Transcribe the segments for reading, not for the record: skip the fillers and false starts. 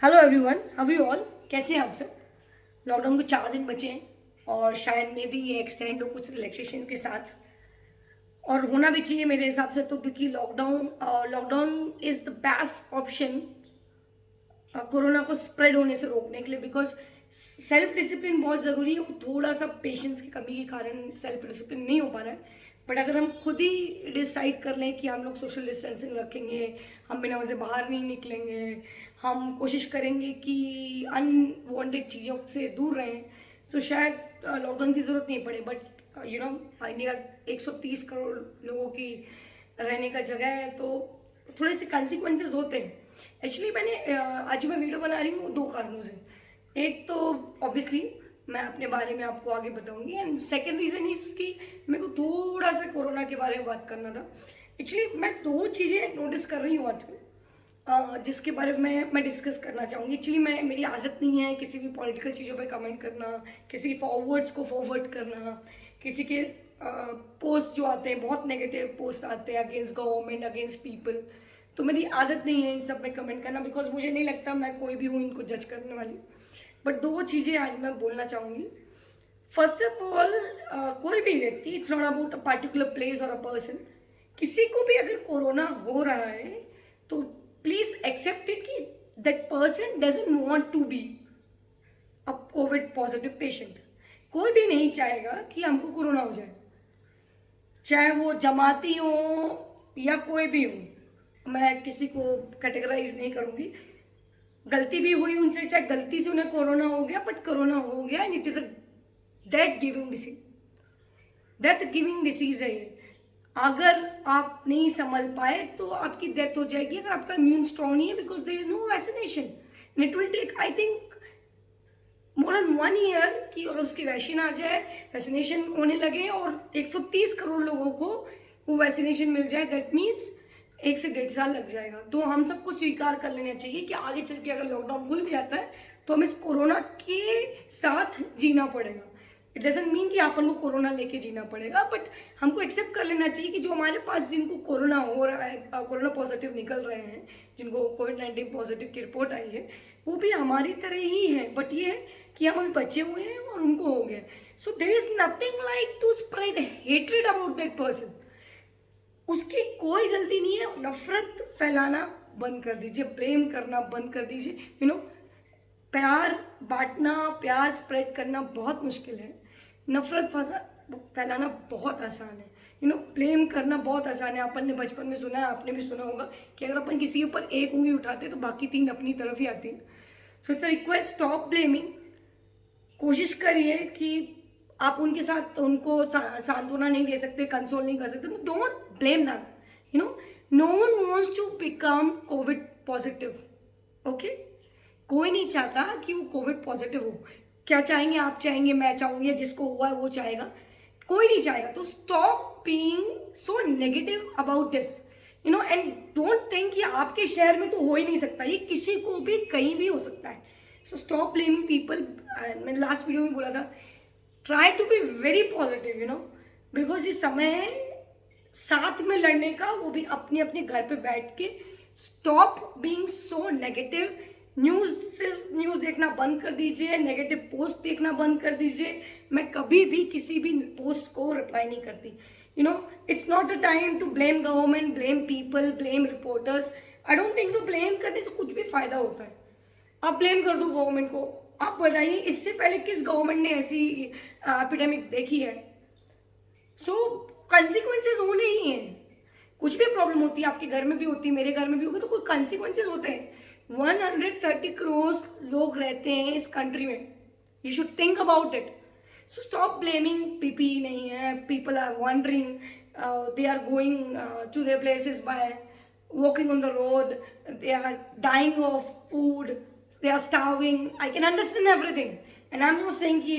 Hello everyone, how you all? कैसे हैं आप सब? लॉकडाउन को 4 दिन बचे हैं और शायद में भी ये एक्सटेंड हो कुछ रिलैक्सेशन के साथ, और होना भी चाहिए मेरे हिसाब से तो, क्योंकि lockdown is the best option corona को स्प्रेड होने से रोकने के लिए। बिकॉज सेल्फ डिसिप्लिन बहुत ज़रूरी है। वो थोड़ा सा पेशेंस की कमी के कारण सेल्फ डिसिप्लिन नहीं हो पा रहा है। बट अगर हम खुद ही डिसाइड कर लें कि हम लोग सोशल डिस्टेंसिंग रखेंगे, हम बिना वजह बाहर नहीं निकलेंगे, हम कोशिश करेंगे कि अनवांटेड चीज़ों से दूर रहें, तो शायद लॉकडाउन की ज़रूरत नहीं पड़े। बट इंडिया 130 करोड़ लोगों की रहने का जगह है, तो थोड़े से कंसिक्वेंसेस होते हैं। एक्चुअली आज जो मैं वीडियो बना रही हूँ 2 कारणों से। एक तो ऑब्वियसली मैं अपने बारे में आपको आगे बताऊंगी, एंड सेकेंड रीज़न इज कि मेरे को थोड़ा सा कोरोना के बारे में बात करना था। एक्चुअली मैं 2 चीज़ें नोटिस कर रही हूँ आजकल, जिसके बारे में मैं डिस्कस करना चाहूँगी। एक्चुअली मेरी आदत नहीं है किसी भी पॉलिटिकल चीज़ों पे कमेंट करना, किसी फॉरवर्ड्स को फॉरवर्ड करना, किसी के पोस्ट जो आते हैं, बहुत नेगेटिव पोस्ट आते हैं अगेंस्ट गवर्नमेंट, अगेंस्ट पीपल। तो मेरी आदत नहीं है इन सब में कमेंट करना, बिकॉज मुझे नहीं लगता मैं कोई भी हूँ इनको जज करने वाली। बट 2 चीज़ें आज मैं बोलना चाहूँगी। फर्स्ट ऑफ ऑल, कोई भी व्यक्ति, it's not about a particular place और अ पर्सन, किसी को भी अगर कोरोना हो रहा है तो प्लीज एक्सेप्ट इट कि that person doesn't want to be a covid positive patient. कोई भी नहीं चाहेगा कि हमको कोरोना हो जाए, चाहे वो जमाती हो या कोई भी हो। मैं किसी को कैटेगराइज नहीं करूँगी। गलती भी हुई उनसे, चाहे गलती से उन्हें कोरोना हो गया, बट कोरोना हो गया and it is a death giving disease. Death giving disease है ये। अगर आप नहीं संभल पाए तो आपकी डेथ हो जाएगी, अगर आपका इम्यून स्ट्रॉन्ग नहीं है, because there is no vaccination. It will take I think more than 1 year कि अगर उसकी वैक्सीन आ जाए, वैक्सीनेशन होने लगे और 130 करोड़ लोगों को वो वैक्सीनेशन मिल जाए, दैट मीन्स 1 से 1.5 साल लग जाएगा। तो हम सबको स्वीकार कर लेना चाहिए कि आगे चल के अगर लॉकडाउन खुल भी जाता है तो हमें इस कोरोना के साथ जीना पड़ेगा। इट डजेंट मीन कि अपन को कोरोना लेके जीना पड़ेगा, बट हमको एक्सेप्ट कर लेना चाहिए कि जो हमारे पास जिनको कोरोना हो रहा है, कोरोना पॉजिटिव निकल रहे हैं, जिनको कोविड-19 पॉजिटिव की रिपोर्ट आई है, वो भी हमारी तरह ही है। बट ये है कि हम अभी बचे हुए हैं और उनको हो गया। So there is nothing like to spread hatred about that person. उसकी कोई गलती नहीं है। नफरत फैलाना बंद कर दीजिए, ब्लेम करना बंद कर दीजिए। प्यार बांटना, प्यार स्प्रेड करना बहुत मुश्किल है, नफरत फैलाना बहुत आसान है। ब्लेम करना बहुत आसान है। अपन ने बचपन में सुना है, आपने भी सुना होगा कि अगर अपन किसी के ऊपर एक उंगली उठाते तो बाकी 3 अपनी तरफ ही आती है। So it's a request, stop blaming. कोशिश करिए कि आप उनके साथ उनको सांत्वना नहीं दे सकते, कंसोल नहीं कर सकते, तो don't blame them. No one wants to become covid positive. Okay, कोई नहीं चाहता कि वो कोविड पॉजिटिव हो। क्या चाहेंगे? आप चाहेंगे, मैं चाहूंगी, जिसको हुआ है वो चाहेगा, कोई नहीं चाहेगा। तो stop being so negative about this, and don't think कि आपके शहर में तो हो ही नहीं सकता, ये किसी को भी कहीं भी हो सकता है। So stop blaming people. मैंने लास्ट वीडियो में बोला था, try to be very positive, because ये समय है साथ में लड़ने का, वो भी अपने अपने घर पे बैठ के। Stop being so negative. News देखना बंद कर दीजिए, नेगेटिव पोस्ट देखना बंद कर दीजिए। मैं कभी भी किसी भी पोस्ट को रिप्लाई नहीं करती। It's not the time to blame government, blame people, blame reporters. I don't think so. Blame करने से कुछ भी फायदा होता है। आप ब्लेम कर दो गवर्नमेंट को। आप बताइए इससे पहले किस गवर्नमेंट ने ऐसी एपिडेमिक देखी है? सो कंसिक्वेंसेज होने ही हैं। कुछ भी प्रॉब्लम होती है, आपके घर में भी होती है, मेरे घर में भी होगी, तो कोई कंसिक्वेंसेज होते हैं। 130 करोड़ लोग रहते हैं इस कंट्री में। You should think about it. So stop blaming. पीपी नहीं है, people are wandering, they are going to their places by walking on the road, they are dying of food, they are starving. I can understand everything, and I'm not saying कि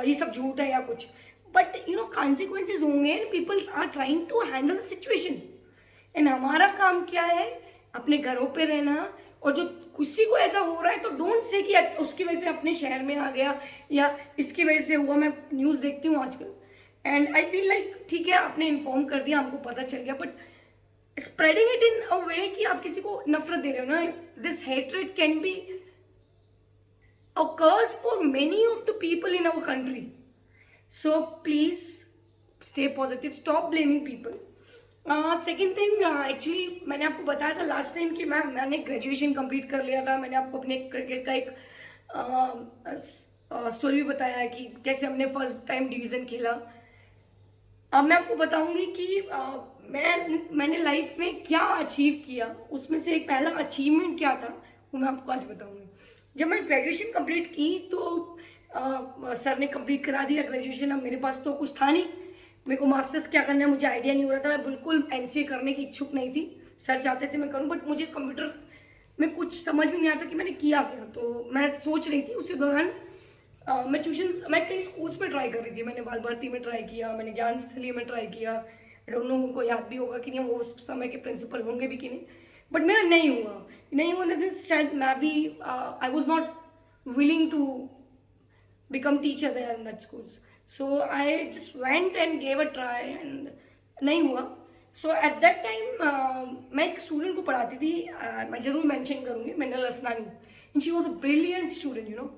ये सब झूठ है या कुछ, but consequences होंगे। people are trying to handle the situation, and हमारा काम क्या है? अपने घरों पे रहना। और जो किसी को ऐसा हो रहा है तो डोंट से कि उसकी वजह से अपने शहर में आ गया या इसकी वजह से हुआ। मैं न्यूज़ देखती हूँ आजकल, एंड आई फील लाइक ठीक है, आपने इन्फॉर्म कर दिया, हमको पता चल गया, but spreading it in a way कि आप किसी को नफरत दे रहे हो ना, this hatred can be a curse for many of the people in our country. So please stay positive, stop blaming people. Second thing, actually मैंने आपको बताया था लास्ट टाइम कि मैंने ग्रेजुएशन कंप्लीट कर लिया था. मैंने आपको अपने क्रिकेट का एक स्टोरी भी बताया है कि कैसे हमने फर्स्ट टाइम डिवीज़न खेला. अब मैं आपको बताऊंगी कि मैंने लाइफ में क्या अचीव किया, उसमें से एक पहला अचीवमेंट क्या था वो मैं आपको आज बताऊंगी. जब मैं ग्रेजुएशन कंप्लीट की तो सर ने कंप्लीट करा दिया ग्रेजुएशन. अब मेरे पास तो कुछ था नहीं, मेरे को मास्टर्स क्या करना है मुझे आइडिया नहीं हो रहा था. मैं बिल्कुल एमसीए करने की इच्छुक नहीं थी. सर चाहते थे मैं करूं, बट मुझे कंप्यूटर में कुछ समझ में नहीं आता कि मैंने किया क्या. तो मैं सोच रही थी उसी दौरान मैं कई स्कूल्स में ट्राई कर रही थी. मैंने बाल भारती में ट्राई किया, मैंने ज्ञान स्थली में ट्राई किया. आई डोंट नो उनको याद भी होगा कि नहीं, वो उस समय के प्रिंसिपल होंगे भी कि नहीं, बट मेरा नहीं होने से शायद मैं भी I was not willing to become teacher there in that schools. So I just went and gave a try and नहीं हुआ. So at that time मैं एक स्टूडेंट को पढ़ाती थी, मैं जरूर मेंशन करूँगी, Minal Asnani. And she was a brilliant student, you know,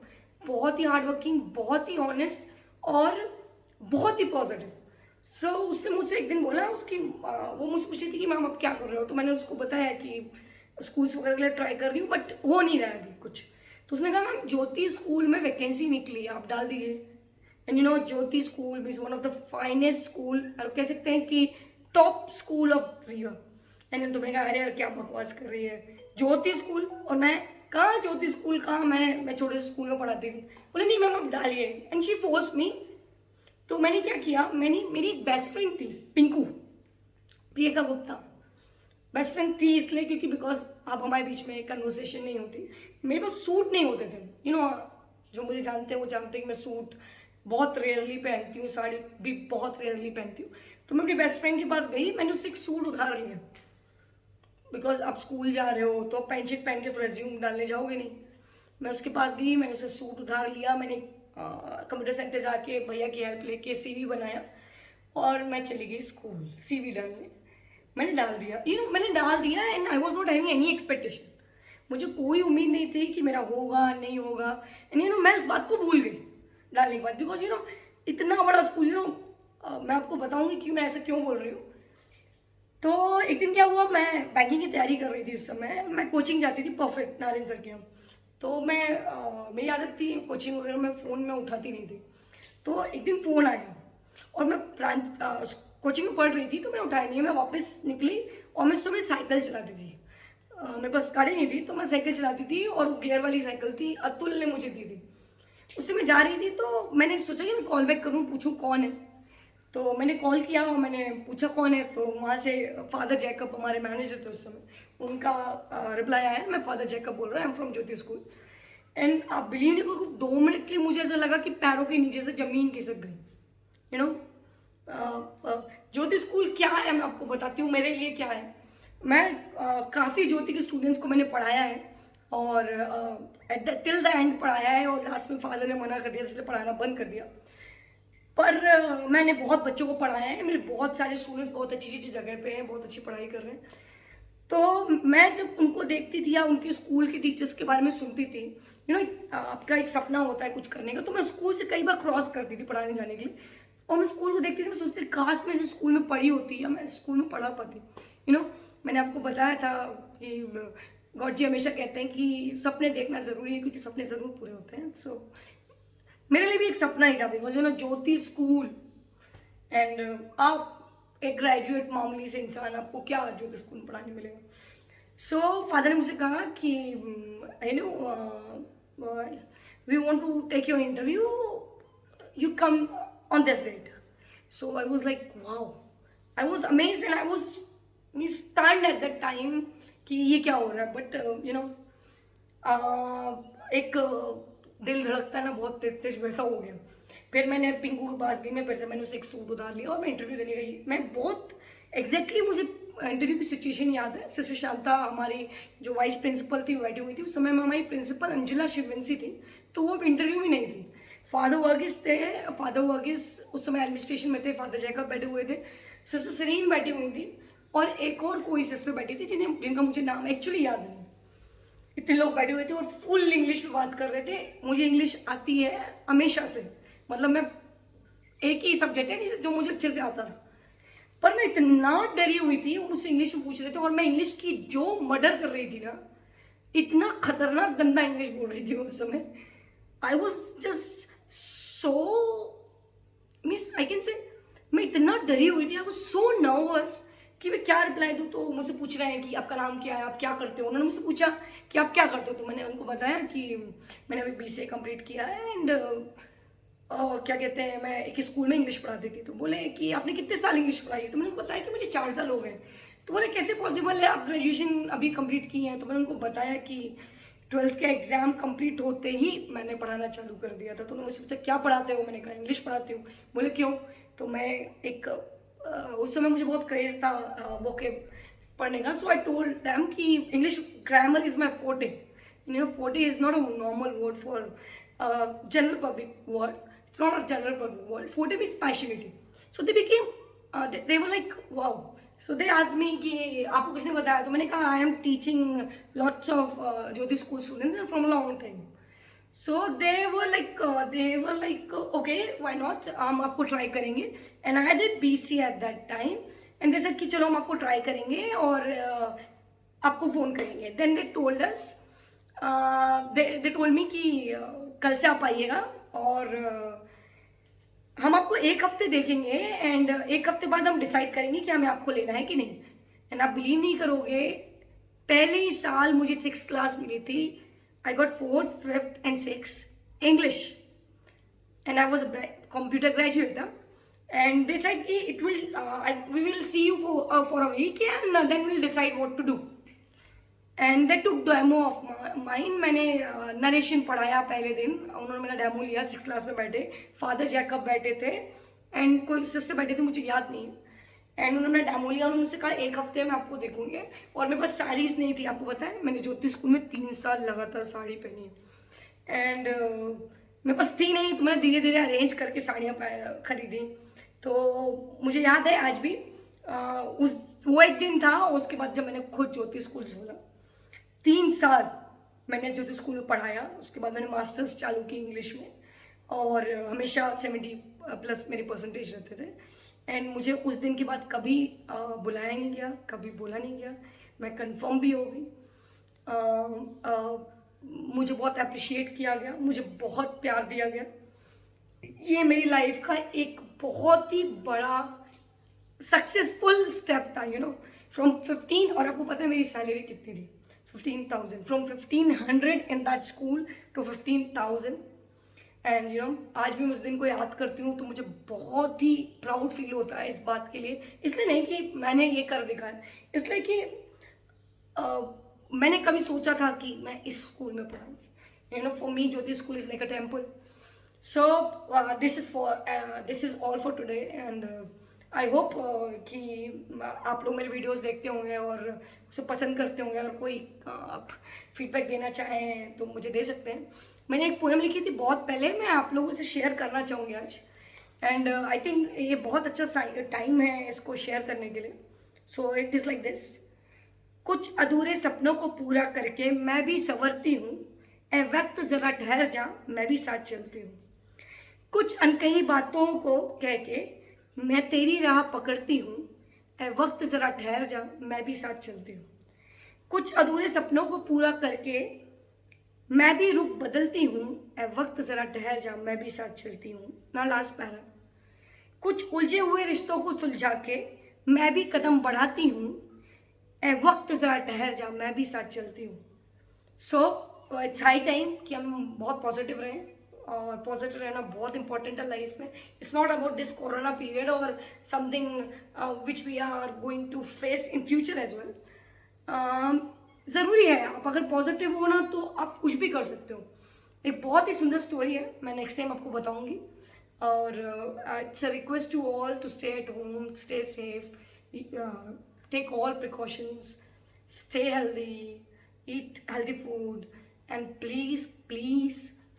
बहुत ही हार्ड वर्किंग, बहुत ही ऑनेस्ट और बहुत ही पॉजिटिव. सो उसने मुझसे एक दिन बोला, वो मुझसे पूछी थी कि मैम आप क्या कर रहे हो. तो मैंने उसको बताया कि स्कूल्स वगैरह के लिए ट्राई कर रही हूँ बट हो नहीं रहा है अभी कुछ. तो उसने कहा मैम ज्योति स्कूल में वैकेंसी निकली है, आप डाल दीजिए. And you know Jyoti school is one of the finest school, और कह सकते हैं कि top school of Rewa. And तुमने कहा अरे यार क्या बकवास कर रही है, ज्योति स्कूल. और मैं कहाँ ज्योति स्कूल, कहाँ, मैं छोटे से स्कूल में पढ़ाती थी. बोले नहीं मैम आप डालिए. And she force me. तो मैंने क्या किया, मेरी एक बेस्ट फ्रेंड थी पिंकू, प्रियंका गुप्ता. बेस्ट फ्रेंड थी इसलिए क्योंकि बिकॉज अब हमारे बीच में कन्वर्सेशन नहीं होती. मेरे पास सूट नहीं होते थे, यू नो, जो मुझे जानते हैं वो जानते हैं कि मैं सूट बहुत रेयरली पहनती हूँ, साड़ी भी बहुत रेयरली पहनती हूँ. तो मैं अपनी बेस्ट फ्रेंड के पास गई, मैंने उससे एक सूट उधार लिया. बिकॉज आप स्कूल जा रहे हो तो पेंट शर्ट पहन के तो रेज्यूम डालने जाओगे नहीं. मैं उसके पास गई, मैंने उससे सूट उधार लिया. मैंने कंप्यूटर सेंटर जाके भैया की हेल्प लेके CV बनाया और मैं चली गई स्कूल CV डालने. मैंने डाल दिया, यू नो, मैंने डाल दिया. And I was not having any expectation. मुझे कोई उम्मीद नहीं थी कि मेरा होगा नहीं होगा. एंड यू नो मैं उस बात को भूल गई डालने के बाद. बिकॉज यू नो इतना बड़ा स्कूल, यू नो, मैं आपको बताऊंगी कि मैं ऐसा क्यों बोल रही हूँ. तो एक दिन क्या हुआ, मैं बैंकिंग की तैयारी कर रही थी. उस समय मैं कोचिंग जाती थी परफेक्ट नारायण सर के. तो मेरी आदत थी कोचिंग वगैरह में फ़ोन में उठाती नहीं थी. तो एक दिन फ़ोन आया और मैं कोचिंग में पढ़ रही थी तो मैं उठाया नहीं. मैं वापस निकली और मैं सुबह साइकिल चलाती थी. मेरे पास गाड़ी नहीं थी तो मैं साइकिल चलाती थी, और गियर वाली साइकिल थी, अतुल ने मुझे दी थी. उससे मैं जा रही थी तो मैंने सोचा कि मैं कॉल बैक करूँ, पूछूँ कौन है. तो मैंने कॉल किया और मैंने पूछा कौन है. तो वहाँ से फादर जैकब हमारे मैनेजर थे उस समय, उनका रिप्लाई आया, मैं फादर जैकब बोल रहा हूँ, I am from Jyoti school. And आप बिलीव नहीं करो, 2 मिनट के लिए मुझे ऐसा लगा कि पैरों के नीचे से ज़मीन खिसक गई. यू नो ज्योति स्कूल क्या है मैं आपको बताती हूँ, मेरे लिए क्या है. मैं काफ़ी ज्योति के स्टूडेंट्स को मैंने पढ़ाया है और टिल द एंड पढ़ाया है, और लास्ट में फादर ने मना कर दिया इसलिए पढ़ाना बंद कर दिया. पर मैंने बहुत बच्चों को पढ़ाया है. मेरे बहुत सारे स्टूडेंट्स बहुत अच्छी अच्छी जगह पे हैं, बहुत अच्छी पढ़ाई कर रहे हैं. तो मैं जब उनको देखती थी या उनके स्कूल के टीचर्स के बारे में सुनती थी, यू नो, आपका एक सपना होता है कुछ करने का. तो मैं स्कूल से कई बार क्रॉस करती थी पढ़ाने जाने के लिए, और मैं स्कूल को देखती थी, मैं सोचती थी काश मैं इस स्कूल में पढ़ी होती या मैं स्कूल में पढ़ा पाती. यू नो मैंने आपको बताया था कि गॉड जी हमेशा कहते हैं कि सपने देखना ज़रूरी है क्योंकि सपने ज़रूर पूरे होते हैं. सो मेरे लिए भी एक सपना ही था because you know Jyoti school. And आप एक ग्रेजुएट मामूली से इंसान, आपको क्या ज्योति स्कूल में पढ़ाने मिलेगा. सो फादर ने मुझे कहा कि you know we want to take your interview, you come on this date. So I was like wow, I was amazed and I was stunned at that time कि ये क्या हो रहा है. बट यू नो एक दिल धड़कता है ना बहुत तेज तेज, वैसा हो गया. फिर मैंने पिंकू के पास गई, मैं फिर से मैंने उसे एक सूट उतार लिया और मैं इंटरव्यू देने गई. मैं बहुत एग्जैक्टली मुझे इंटरव्यू की सिचुएशन याद है. सिस्टर शांता हमारी जो वाइस प्रिंसिपल थी बैठी हुई थी. उस समय में हमारी प्रिंसिपल अंजुला शिववंशी थी, तो वो इंटरव्यू में नहीं थी. फादर वर्गीस थे, फादर वर्गीस उस समय एडमिनिस्ट्रेशन में थे, फादर जैकब बैठे हुए थे, सिस्टर सरीन बैठी हुई थी, और एक और कोई सिस्टर बैठी थी जिनका मुझे नाम एक्चुअली याद नहीं। इतने लोग बैठे हुए थे और फुल इंग्लिश में बात कर रहे थे। मुझे इंग्लिश आती है हमेशा से, मतलब मैं एक ही सब्जेक्ट है जो मुझे अच्छे से आता था, पर मैं इतना डरी हुई थी। वो मुझसे इंग्लिश में पूछ रहे थे और मैं इंग्लिश की जो मर्डर कर रही थी ना, इतना खतरनाक गंदा इंग्लिश बोल रही थी उस समय। I was just so means I can say, मैं इतना डरी हुई थी, आई वॉज सो नर्वस कि मैं क्या रिप्लाई दूँ। तो मुझसे पूछ रहे हैं कि आपका नाम क्या है, आप क्या करते हो। उन्होंने मुझसे पूछा कि आप क्या करते हो, तो मैंने उनको बताया कि मैंने अभी BCA कंप्लीट किया है एंड क्या कहते हैं, मैं एक स्कूल में इंग्लिश पढ़ाती थी। तो बोले कि आपने कितने साल इंग्लिश पढ़ाई है, तो मैंने उनको बताया कि मुझे 4 साल हो गए। तो बोले कैसे पॉसिबल है, आप ग्रेजुएशन अभी कंप्लीट किए हैं। तो मैंने उनको बताया कि 12th का एग्ज़ाम कंप्लीट होते ही मैंने पढ़ाना चालू कर दिया था। तो उन्होंने मुझसे पूछा क्या पढ़ाते हो, मैंने कहा इंग्लिश पढ़ाती हूँ। बोले क्यों, तो मैं एक उस समय मुझे बहुत क्रेज़ था वोके पढ़ने का। सो आई टोल्ड देम कि English grammar is my forte. Forte is not a normal word for general public word, it's not a general public word. Forte means specialty. So they became, they were like, wow. So they asked me कि आपको किसने बताया, तो मैंने कहा I am teaching lots of Jyoti school students from a long time. So they were like, okay, why not, हम आपको try करेंगे. And I did BC at that time. And they said कि चलो हम आपको try करेंगे और आपको फ़ोन करेंगे. Then they told us, they told me कि कल से आप आइएगा और हम आपको एक हफ्ते देखेंगे एंड एक हफ्ते बाद हम डिसाइड करेंगे कि हमें आपको लेना है कि नहीं। एंड आप बिलीव नहीं करोगे, पहले ही साल मुझे 6th क्लास मिली थी। I got 4th, 5th and 6th English and I was computer graduate. And they said कि it will we will see you for a week and then will decide what to do. And they took demo of mine. मैंने narration पढ़ाया पहले दिन, उन्होंने मेरा demo लिया। 6th class में बैठे फादर जैकब बैठे थे एंड कोई सिस्टर बैठे थे, मुझे याद नहीं। एंड उन्होंने डेमो लिया, उन्होंने मुझसे कहा एक हफ्ते में आपको देखूंगे। और मेरे पास साड़ीज नहीं थी, आपको पता है मैंने ज्योति स्कूल में 3 साल लगातार साड़ी पहनी एंड मेरे पास थी नहीं, तो मैंने धीरे धीरे अरेंज करके साड़ियाँ खरीदी। तो मुझे याद है आज भी वो एक दिन था। उसके बाद जब मैंने खुद ज्योति स्कूल खोला, 3 साल मैंने ज्योति स्कूल में पढ़ाया। उसके बाद मैंने मास्टर्स चालू की इंग्लिश में और हमेशा 70+ मेरे परसेंटेज रहते थे। एंड मुझे उस दिन के बाद कभी बुलाया नहीं गया, कभी बोला नहीं गया। मैं कंफर्म भी हो गई। मुझे बहुत अप्रिशिएट किया गया, मुझे बहुत प्यार दिया गया। ये मेरी लाइफ का एक बहुत ही बड़ा सक्सेसफुल स्टेप था, फ्रॉम 15। और आपको पता है मेरी सैलरी कितनी थी, 15,000, from 1,500 in that school to 15,000। And आज भी मैं उस दिन को याद करती हूँ तो मुझे बहुत ही प्राउड फील होता है इस बात के लिए। इसलिए नहीं कि मैंने ये कर दिखाया, इसलिए कि मैंने कभी सोचा था कि मैं इस स्कूल में पढ़ूँगी। For me Jyoti school is like a temple. So this is all for today and I hope कि आप लोग मेरे वीडियोस देखते होंगे और उसे पसंद करते होंगे। अगर कोई आप फीडबैक देना चाहें तो मुझे दे सकते हैं। मैंने एक पोएम लिखी थी बहुत पहले, मैं आप लोगों से शेयर करना चाहूँगी आज। एंड आई थिंक ये बहुत अच्छा टाइम है इसको शेयर करने के लिए। So it is like this. कुछ अधूरे सपनों को पूरा करके मैं भी संवरती हूँ, ए वक्त ज़रा ठहर जा मैं भी साथ चलती हूँ। कुछ अनकही बातों को कह के मैं तेरी राह पकड़ती हूँ, ए वक्त ज़रा ठहर जा मैं भी साथ चलती हूँ। कुछ अधूरे सपनों को पूरा करके मैं भी रुख बदलती हूँ, ए वक्त ज़रा ठहर जा मैं भी साथ चलती हूँ। ना लास्ट पैरा। कुछ उलझे हुए रिश्तों को सुलझा के मैं भी कदम बढ़ाती हूँ, ए वक्त ज़रा ठहर जा मैं भी साथ चलती हूँ। सो इट्स हाई टाइम कि हम बहुत पॉजिटिव रहें और पॉजिटिव रहना बहुत इंपॉर्टेंट है लाइफ में। It's not about this corona period और something which we are going to face in future as well. ज़रूरी है, आप अगर पॉजिटिव हो ना तो आप कुछ भी कर सकते हो। एक बहुत ही सुंदर स्टोरी है, मैं नेक्स्ट टाइम आपको बताऊंगी। और it's a request to all to stay at home, stay safe, take all precautions, stay healthy, eat healthy food, and please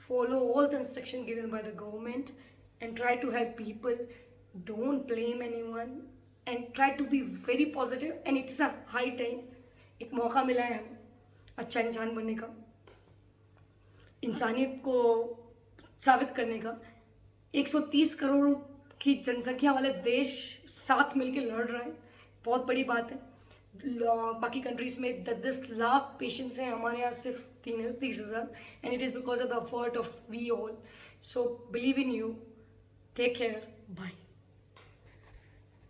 follow all the instructions given by the government and try to help people. Don't blame anyone. And try to be very positive and it's a high time. एक मौका मिला है हमें अच्छा इंसान बनने का, इंसानियत को साबित करने का. 130 करोड़ की जनसंख्या वाले देश साथ मिलकर लड़ रहे हैं, बहुत बड़ी बात है. बाकी कंट्रीज में 10-10 लाख पेशेंट्स हैं, हमारे यहाँ सिर्फ 30,000. And it is because of the effort of we all. So believe in you. Take care. Bye.